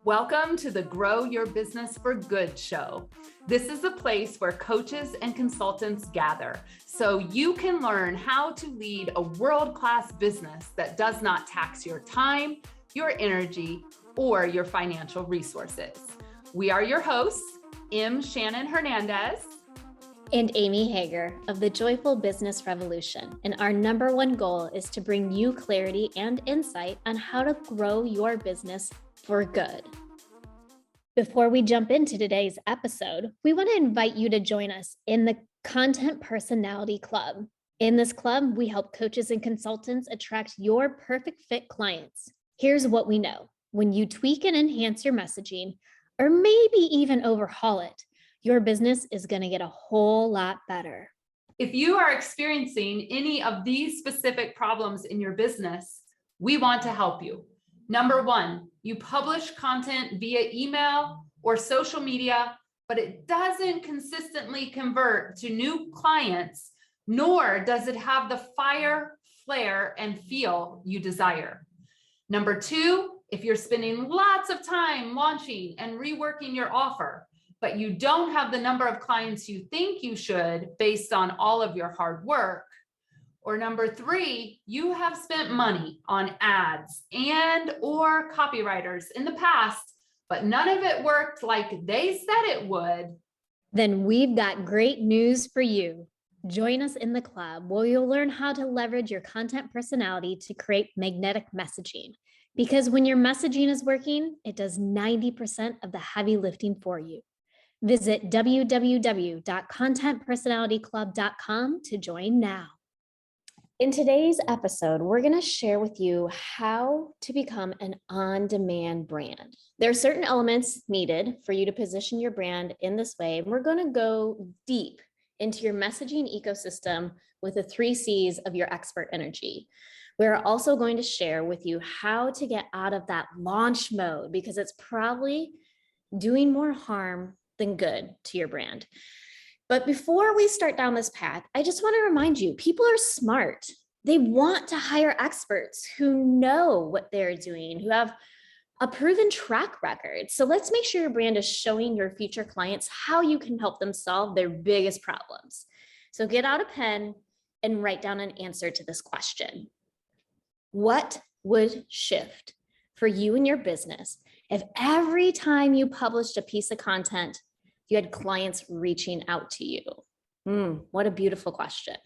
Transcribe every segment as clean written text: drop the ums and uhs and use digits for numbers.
Welcome to the Grow Your Business for Good show. This is a place where coaches and consultants gather so you can learn how to lead a world-class business that does not tax your time, your energy, or your financial resources. We are your hosts, M. Shannon Hernandez and Amy Hager of the Joyful Business Revolution. And our number one goal is to bring you clarity and insight on how to grow your business for good. Before we jump into today's episode, we want to invite you to join us in the Content Personality Club. In this club, we help coaches and consultants attract your perfect fit clients. Here's what we know. When you tweak and enhance your messaging, or maybe even overhaul it, your business is going to get a whole lot better. If you are experiencing any of these specific problems in your business, we want to help you. Number one, you publish content via email or social media, but it doesn't consistently convert to new clients, nor does it have the fire, flair, and feel you desire. Number two, if you're spending lots of time launching and reworking your offer, but you don't have the number of clients you think you should based on all of your hard work. Or number three, you have spent money on ads and or copywriters in the past, but none of it worked like they said it would. Then we've got great news for you. Join us in the club where you'll learn how to leverage your content personality to create magnetic messaging. Because when your messaging is working, it does 90% of the heavy lifting for you. Visit www.contentpersonalityclub.com to join now. In today's episode, we're going to share with you how to become an on-demand brand. There are certain elements needed for you to position your brand in this way, and we're going to go deep into your messaging ecosystem with the 3 C's of your expert energy. We're also going to share with you how to get out of that launch mode because it's probably doing more harm than good to your brand. But before we start down this path, I just want to remind you, people are smart. They want to hire experts who know what they're doing, who have a proven track record. So let's make sure your brand is showing your future clients how you can help them solve their biggest problems. So get out a pen and write down an answer to this question. What would shift for you and your business if every time you published a piece of content, you had clients reaching out to you? What a beautiful question.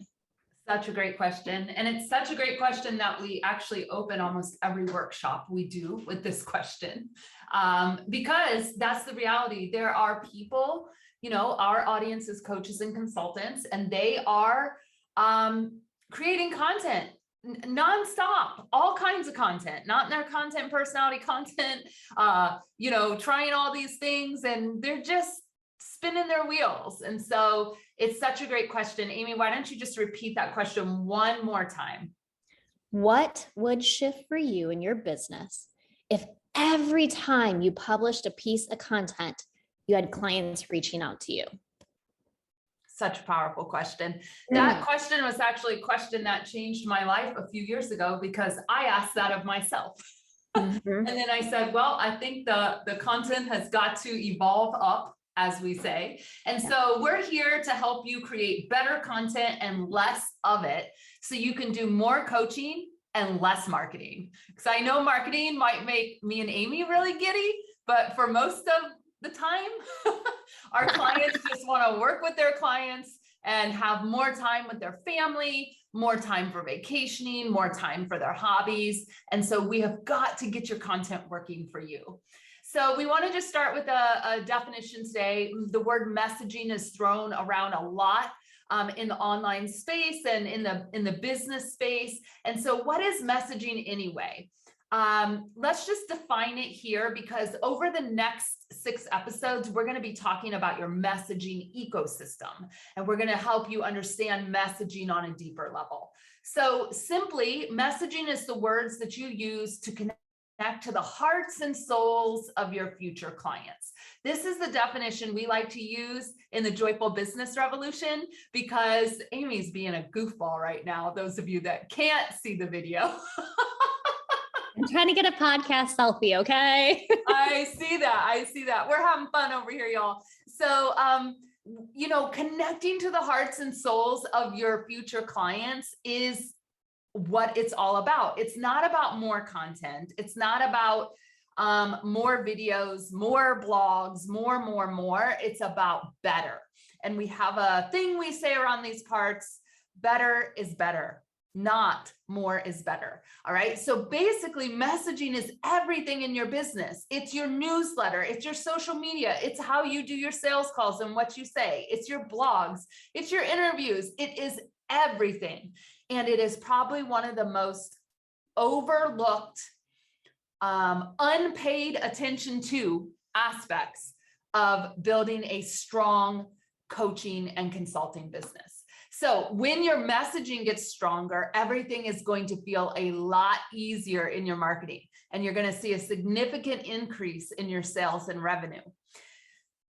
Such a great question. And it's such a great question that we actually open almost every workshop we do with this question. Because that's the reality. There are people, our audience is coaches and consultants, and they are creating content nonstop, all kinds of content, not in their content personality content, trying all these things, and they're just spinning their wheels. And so it's such a great question. Amy, why don't you just repeat that question one more time? What would shift for you in your business if every time you published a piece of content, you had clients reaching out to you? Such a powerful question. That question was actually a question that changed my life a few years ago because I asked that of myself. And then I said, well, I think the content has got to evolve up, as we say. And so we're here to help you create better content and less of it so you can do more coaching and less marketing. Because I know marketing might make me and Amy really giddy, but for most of the time, our clients just want to work with their clients and have more time with their family, more time for vacationing, more time for their hobbies. And so we have got to get your content working for you. So we want to just start with a definition today. The word messaging is thrown around a lot in the online space and in the business space. And so what is messaging anyway? Let's just define it here because over the next 6 episodes, we're going to be talking about your messaging ecosystem, and we're going to help you understand messaging on a deeper level. So simply, messaging is the words that you use to connect to the hearts and souls of your future clients. This is the definition we like to use in the Joyful Business Revolution because Amy's being a goofball right now, those of you that can't see the video. I'm trying to get a podcast selfie, okay? I see see that. We're having fun over here, y'all. So, connecting to the hearts and souls of your future clients is what it's all about. It's not about more content. It's not about more videos, more blogs, more. It's about better. And we have a thing we say around these parts: better is better, not more is better. All right. So basically, messaging is everything in your business. It's your newsletter, it's your social media, it's how you do your sales calls and what you say, it's your blogs, it's your interviews, it is everything. And it is probably one of the most overlooked, unpaid attention to aspects of building a strong coaching and consulting business. So when your messaging gets stronger, everything is going to feel a lot easier in your marketing, and you're going to see a significant increase in your sales and revenue.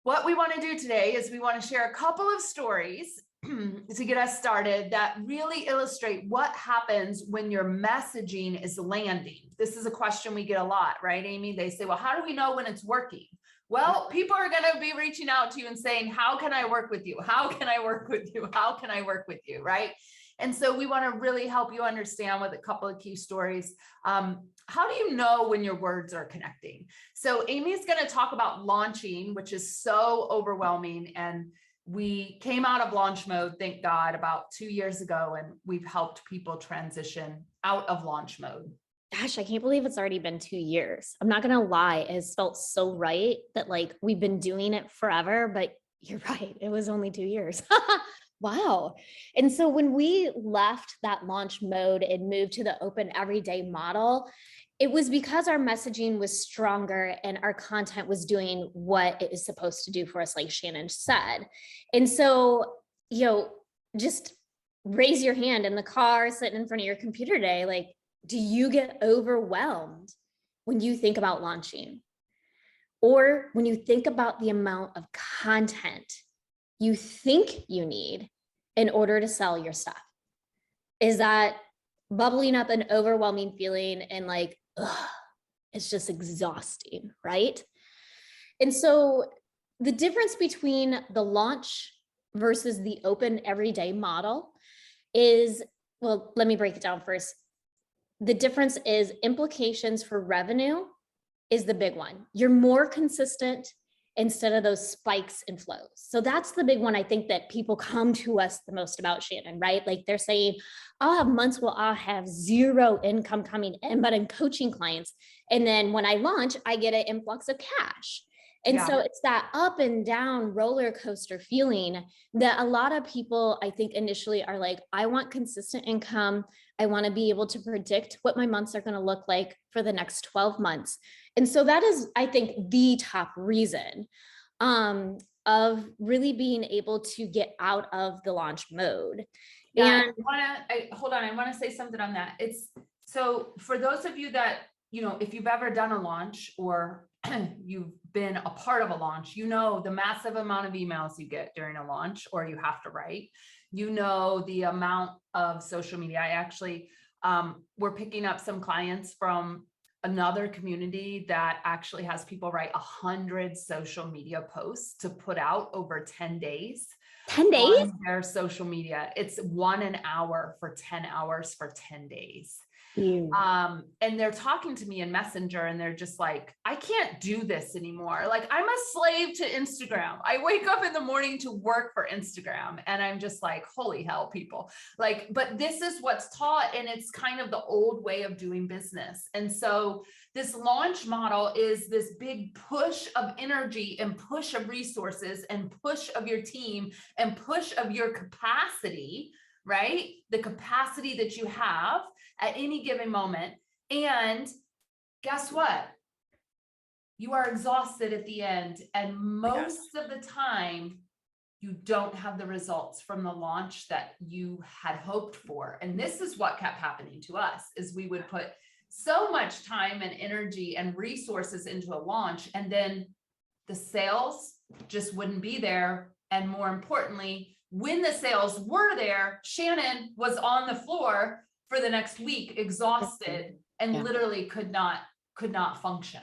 What we want to do today is we want to share a couple of stories to get us started that really illustrate what happens when your messaging is landing. This is a question we get a lot, right, Amy? They say, well, how do we know when it's working? Well, people are going to be reaching out to you and saying, how can I work with you? How can I work with you? How can I work with you? Right? And so we want to really help you understand with a couple of key stories. How do you know when your words are connecting? So Amy's going to talk about launching, which is so overwhelming. And we came out of launch mode, thank God, about 2 years ago, and we've helped people transition out of launch mode. Gosh, I can't believe it's already been 2 years. I'm not going to lie. It has felt so right that like we've been doing it forever, but you're right. It was only 2 years. Wow. And so when we left that launch mode and moved to the open everyday model, it was because our messaging was stronger and our content was doing what it is supposed to do for us, like Shannon said. And so, just raise your hand in the car, sitting in front of your computer today. Like, do you get overwhelmed when you think about launching? Or when you think about the amount of content you think you need in order to sell your stuff? Is that bubbling up an overwhelming feeling and like, ugh, it's just exhausting, right? And so the difference between the launch versus the open everyday model is, well, let me break it down first. The difference is implications for revenue is the big one. You're more consistent instead of those spikes and flows. So that's the big one I think that people come to us the most about, Shannon, right? Like they're saying, I'll have months where I'll have zero income coming in, but I'm coaching clients. And then when I launch, I get an influx of cash. And so it's that up and down roller coaster feeling that a lot of people, I think, initially are like, I want consistent income. I want to be able to predict what my months are going to look like for the next 12 months. And so that is, I think, the top reason of really being able to get out of the launch mode. Yeah, hold on. I want to say something on that. So for those of you that, if you've ever done a launch or you've been a part of a launch, the massive amount of emails you get during a launch, or you have to write, the amount of social media. I actually, we're picking up some clients from another community that actually has people write 100 social media posts to put out over 10 days. 10 days? On their social media. It's 1 hour for 10 hours for 10 days. And they're talking to me in Messenger and they're just like, I can't do this anymore. Like, I'm a slave to Instagram. I wake up in the morning to work for Instagram and I'm just like, holy hell, people. Like, but this is what's taught, and it's kind of the old way of doing business. And so this launch model is this big push of energy and push of resources and push of your team and push of your capacity, right? The capacity that you have at any given moment. And guess what? You are exhausted at the end. And most of the time, you don't have the results from the launch that you had hoped for. And this is what kept happening to us, is we would put so much time and energy and resources into a launch, and then the sales just wouldn't be there. And more importantly, when the sales were there, Shannon was on the floor for the next week, exhausted, and literally could not function.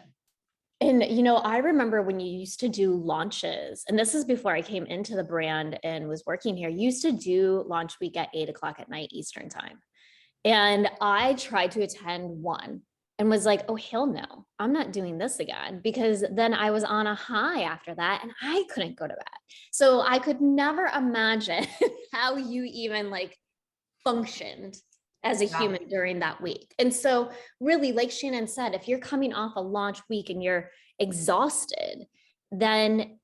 And, I remember when you used to do launches, and this is before I came into the brand and was working here, you used to do launch week at 8 o'clock at night, Eastern time. And I tried to attend one and was like, oh, hell no, I'm not doing this again, because then I was on a high after that and I couldn't go to bed. So I could never imagine how you even like functioned as a human during that week. And so really, like Shannon said, if you're coming off a launch week and you're exhausted, then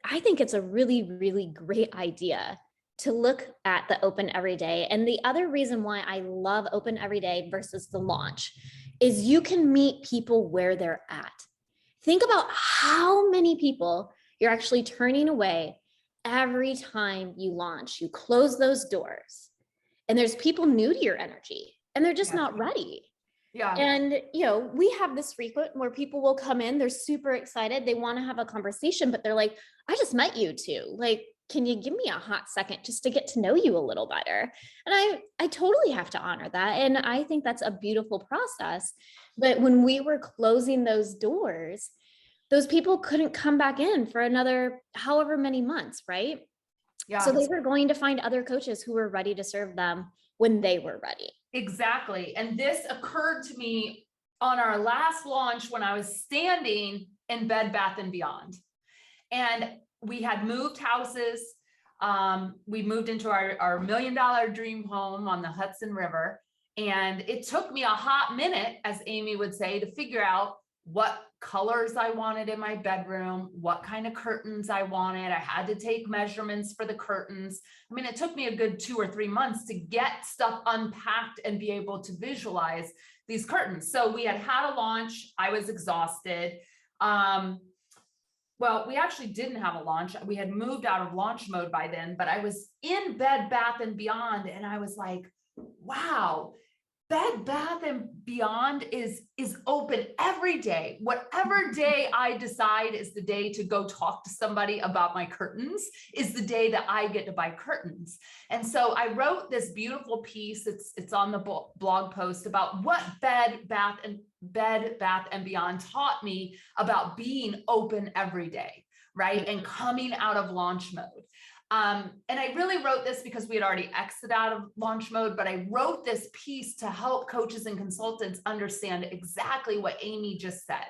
I think it's a really, really great idea to look at the open every day. And the other reason why I love open every day versus the launch is you can meet people where they're at. Think about how many people you're actually turning away every time you launch. You close those doors and there's people new to your energy and they're just not ready. Yeah. And, we have this frequent where people will come in, they're super excited. They want to have a conversation, but they're like, I just met you two. Like, can you give me a hot second just to get to know you a little better? And I totally have to honor that. And I think that's a beautiful process. But when we were closing those doors, those people couldn't come back in for another however many months, right? Yeah. So they were going to find other coaches who were ready to serve them when they were ready. Exactly. And this occurred to me on our last launch when I was standing in Bed Bath & Beyond. And we had moved houses. We moved into our $1 million dream home on the Hudson River. And it took me a hot minute, as Amy would say, to figure out what colors I wanted in my bedroom, what kind of curtains I wanted. I had to take measurements for the curtains. I mean, it took me a good 2 or 3 months to get stuff unpacked and be able to visualize these curtains. So we had a launch. I was exhausted. Well, we actually didn't have a launch. We had moved out of launch mode by then, but I was in Bed Bath & Beyond and I was like, wow, Bed Bath & Beyond is open every day. Whatever day I decide is the day to go talk to somebody about my curtains is the day that I get to buy curtains. And so I wrote this beautiful piece. It's on the blog post about what Bed Bath & Beyond taught me about being open every day, right? And coming out of launch mode. And I really wrote this because we had already exited out of launch mode, but I wrote this piece to help coaches and consultants understand exactly what Amy just said.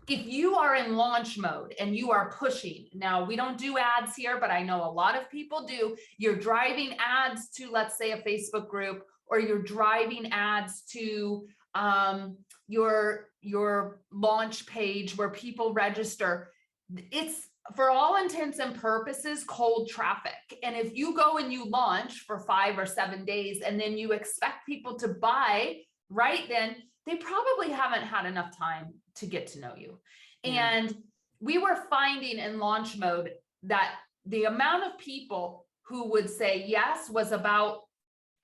If you are in launch mode and you are pushing, now we don't do ads here, but I know a lot of people do. You're driving ads to, let's say, a Facebook group, or you're driving ads to your launch page where people register. It's, for all intents and purposes, cold traffic. And if you go and you launch for 5 or 7 days and then you expect people to buy right then, they probably haven't had enough time to get to know you. Yeah. And we were finding in launch mode that the amount of people who would say yes was about,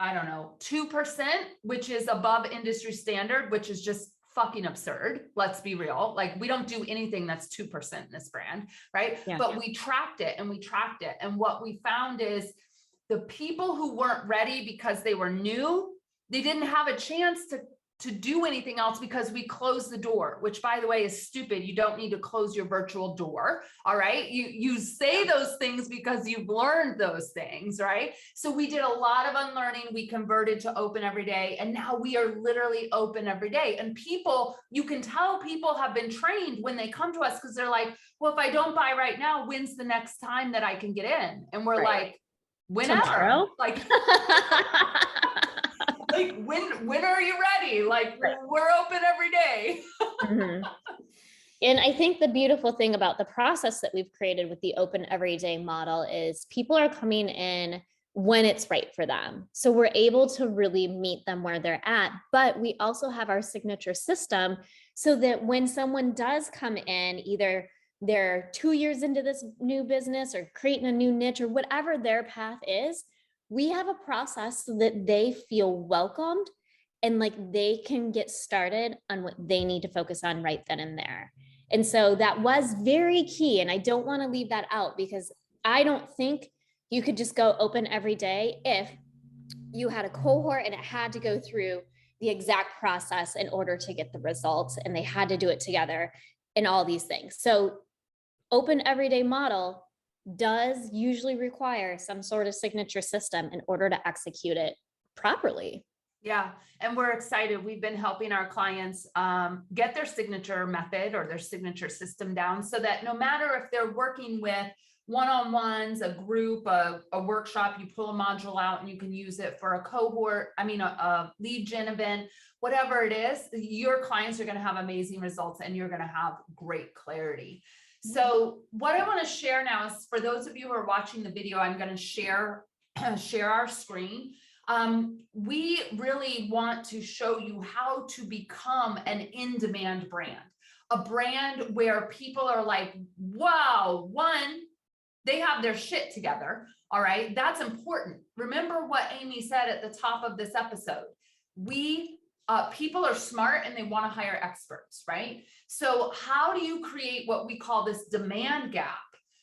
2%, which is above industry standard, which is just fucking absurd. Let's be real. Like, we don't do anything that's 2% in this brand, right? Yeah. But we tracked it. And what we found is the people who weren't ready because they were new, they didn't have a chance to do anything else because we closed the door, which, by the way, is stupid. You don't need to close your virtual door. All right. You say those things because you've learned those things, right? So we did a lot of unlearning. We converted to open every day. And now we are literally open every day. And people, you can tell people have been trained when they come to us because they're like, well, if I don't buy right now, when's the next time that I can get in? And we're like, whenever. Tomorrow? Like, like, when are you ready? Like, we're open every day. Mm-hmm. And I think the beautiful thing about the process that we've created with the open everyday model is people are coming in when it's right for them. So we're able to really meet them where they're at, but we also have our signature system so that when someone does come in, either they're 2 years into this new business or creating a new niche or whatever their path is, we have a process so that they feel welcomed and like they can get started on what they need to focus on right then and there. And so that was very key. And I don't want to leave that out because I don't think you could just go open every day if you had a cohort and it had to go through the exact process in order to get the results and they had to do it together. and all these things. So open everyday model does usually require some sort of signature system in order to execute it properly. Yeah, and we're excited. We've been helping our clients get their signature method or their signature system down so that no matter if they're working with one-on-ones, a group, a workshop, you pull a module out and you can use it for a cohort, a lead gen event, whatever it is, your clients are going to have amazing results and you're going to have great clarity. So what I want to share now is for those of you who are watching the video, I'm going to share our screen. We really want to show you how to become an in-demand brand, a brand where people are like, wow, one, they have their shit together. All right. That's important. Remember what Amy said at the top of this episode. People are smart and they want to hire experts, right? So how do you create what we call this demand gap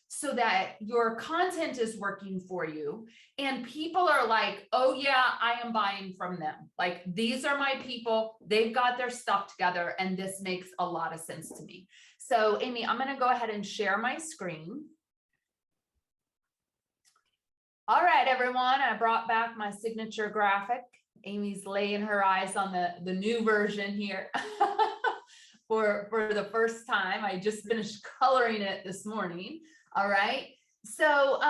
so that your content is working for you and people are like, oh yeah, I am buying from them. Like, these are my people, they've got their stuff together and this makes a lot of sense to me. So Amy, I'm going to go ahead and share my screen. All right, everyone, I brought back my signature graphic. Amy's laying her eyes on the new version here for the first time. I just finished coloring it this morning. All right. So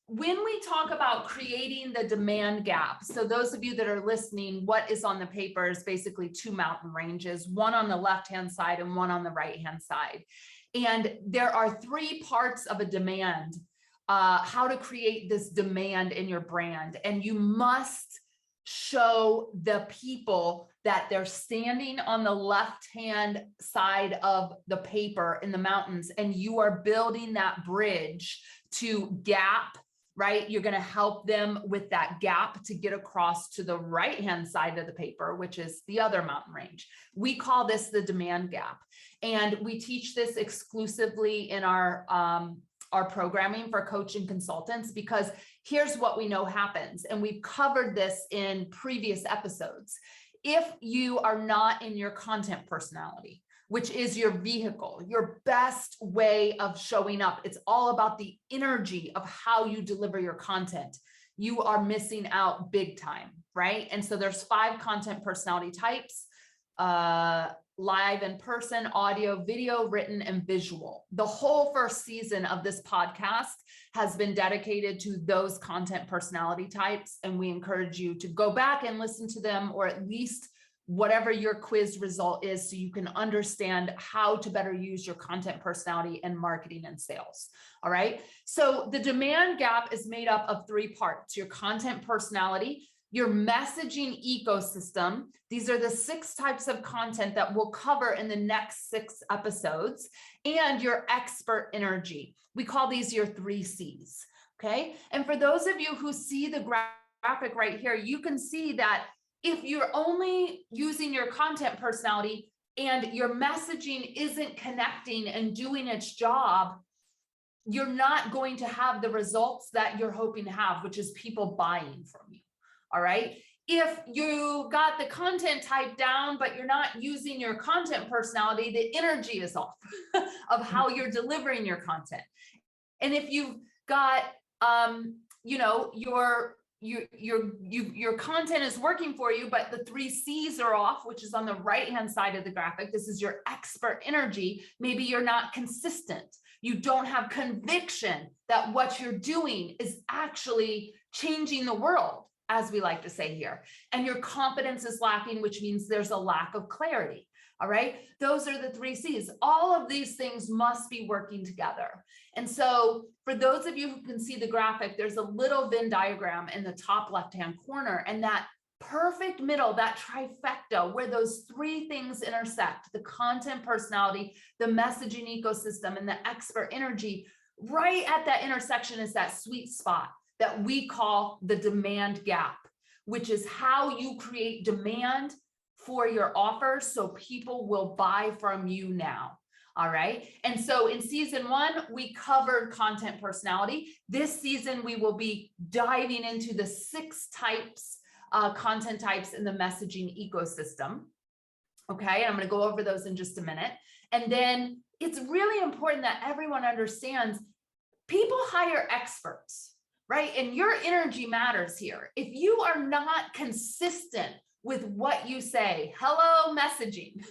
when we talk about creating the demand gap, so those of you that are listening, what is on the paper is basically two mountain ranges, one on the left-hand side and one on the right-hand side. And there are three parts of a demand, how to create this demand in your brand. And you must show the people that they're standing on the left-hand side of the paper in the mountains, and you are building that bridge to gap, right? You're going to help them with that gap to get across to the right-hand side of the paper, which is the other mountain range. We call this the demand gap. And we teach this exclusively in our programming for coaching consultants, because here's what we know happens. And we've covered this in previous episodes. If you are not in your content personality, which is your vehicle, your best way of showing up, it's all about the energy of how you deliver your content, you are missing out big time, right? And so there's 5 content personality types: live in person, audio, video, written, and visual. The whole first season of this podcast has been dedicated to those content personality types. And we encourage you to go back and listen to them, or at least whatever your quiz result is, so you can understand how to better use your content personality in marketing and sales. All right. So the demand gap is made up of 3 parts: your content personality, your messaging ecosystem. These are the 6 types of content that we'll cover in the next 6 episodes, and your expert energy. We call these your 3 C's. Okay. And for those of you who see the graphic right here, you can see that if you're only using your content personality and your messaging isn't connecting and doing its job, you're not going to have the results that you're hoping to have, which is people buying from you. All right. If you got the content type down, but you're not using your content personality, the energy is off of how you're delivering your content. And if you've got, your content is working for you, but the 3 C's are off, which is on the right-hand side of the graphic. This is your expert energy. Maybe you're not consistent. You don't have conviction that what you're doing is actually changing the world, as we like to say here. And your confidence is lacking, which means there's a lack of clarity. All right. Those are the 3 C's. All of these things must be working together. And so for those of you who can see the graphic, there's a little Venn diagram in the top left-hand corner, and that perfect middle, that trifecta where those 3 things intersect: the content personality, the messaging ecosystem, and the expert energy. Right at that intersection is that sweet spot that we call the demand gap, which is how you create demand for your offers so people will buy from you now. All right. And so in season 1, we covered content personality. This season, we will be diving into the 6 types, content types in the messaging ecosystem. Okay. And I'm going to go over those in just a minute. And then it's really important that everyone understands people hire experts, right? And your energy matters here. If you are not consistent with what you say, hello messaging,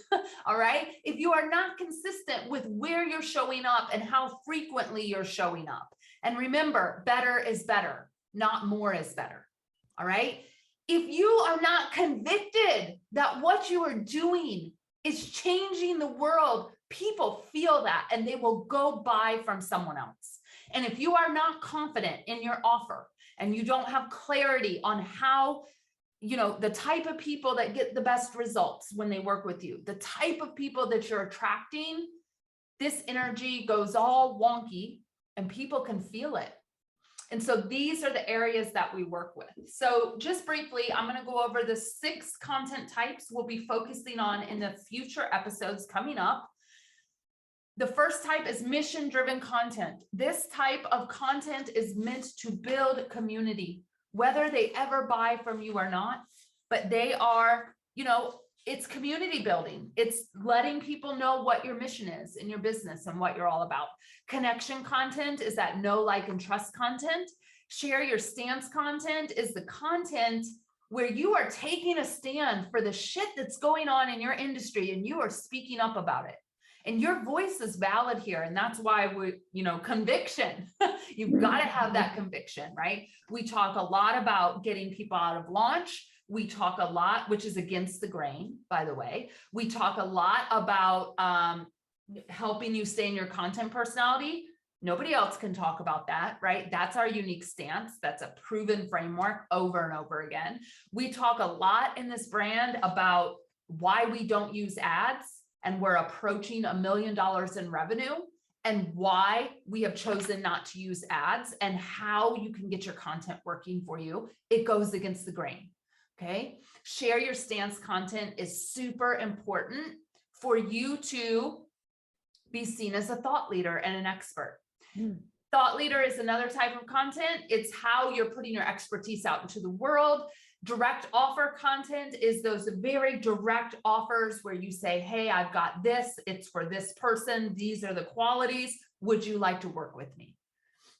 all right? If you are not consistent with where you're showing up and how frequently you're showing up, and remember, better is better, not more is better, all right? If you are not convicted that what you are doing is changing the world, people feel that and they will go buy from someone else. And if you are not confident in your offer and you don't have clarity on how, the type of people that get the best results when they work with you, the type of people that you're attracting, this energy goes all wonky and people can feel it. And so these are the areas that we work with. So just briefly, I'm going to go over the 6 content types we'll be focusing on in the future episodes coming up. The first type is mission-driven content. This type of content is meant to build community, whether they ever buy from you or not, but they are, it's community building. It's letting people know what your mission is in your business and what you're all about. Connection content is that know, like, and trust content. Share your stance content is the content where you are taking a stand for the shit that's going on in your industry and you are speaking up about it. And your voice is valid here. And that's why conviction, you've got to have that conviction, right? We talk a lot about getting people out of launch. We talk a lot, which is against the grain, by the way. We talk a lot about helping you stay in your content personality. Nobody else can talk about that, right? That's our unique stance. That's a proven framework over and over again. We talk a lot in this brand about why we don't use ads, and we're approaching $1 million in revenue, and why we have chosen not to use ads and how you can get your content working for you. It goes against the grain. Okay. Share your stance content is super important for you to be seen as a thought leader and an expert. Thought leader is another type of content. It's how you're putting your expertise out into the world. Direct offer content is those very direct offers where you say, hey, I've got this, it's for this person. These are the qualities. Would you like to work with me?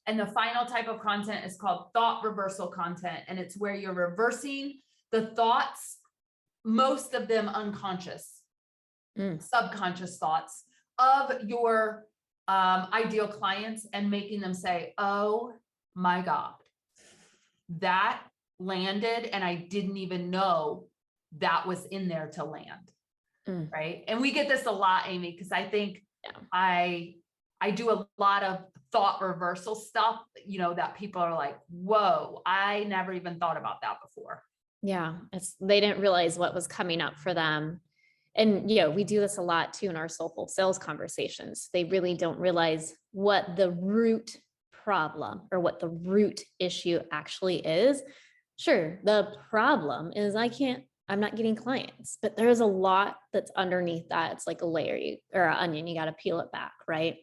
And the final type of content is called thought reversal content. And it's where you're reversing the thoughts, most of them unconscious, subconscious thoughts of your ideal clients, and making them say, oh my God, that landed and I didn't even know that was in there to land. Right. And we get this a lot, Amy, because I think I do a lot of thought reversal stuff, that people are like, whoa, I never even thought about that before. Yeah. They didn't realize what was coming up for them. And, we do this a lot too in our soulful sales conversations. They really don't realize what the root problem or what the root issue actually is. Sure, the problem is I'm not getting clients, but there's a lot that's underneath that. It's like a layer or an onion, you got to peel it back, right?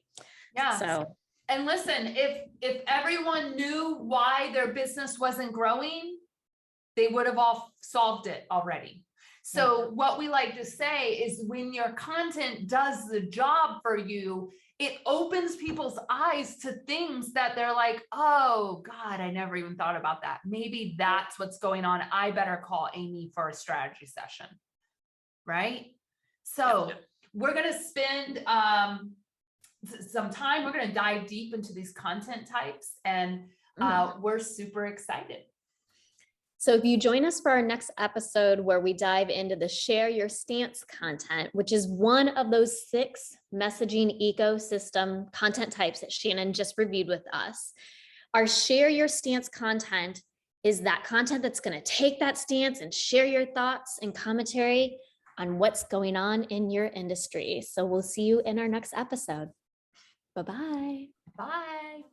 Yeah. So, and listen, if everyone knew why their business wasn't growing, they would have all solved it already. So what we like to say is when your content does the job for you, it opens people's eyes to things that they're like, oh God, I never even thought about that. Maybe that's what's going on. I better call Amy for a strategy session, right? So we're going to spend some time, we're going to dive deep into these content types, and we're super excited. So if you join us for our next episode where we dive into the share your stance content, which is one of those 6 messaging ecosystem content types that Shannon just reviewed with us, our share your stance content is that content that's going to take that stance and share your thoughts and commentary on what's going on in your industry. So we'll see you in our next episode. Bye-bye. Bye.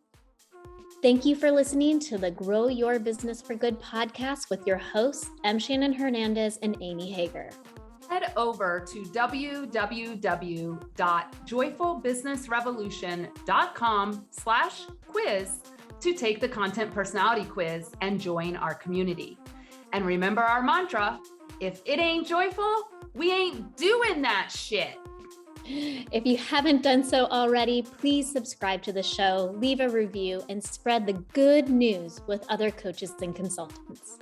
Thank you for listening to the Grow Your Business for Good podcast with your hosts, M. Shannon Hernandez and Amy Hager. Head over to www.joyfulbusinessrevolution.com/quiz to take the content personality quiz and join our community. And remember our mantra, if it ain't joyful, we ain't doing that shit. If you haven't done so already, please subscribe to the show, leave a review, and spread the good news with other coaches and consultants.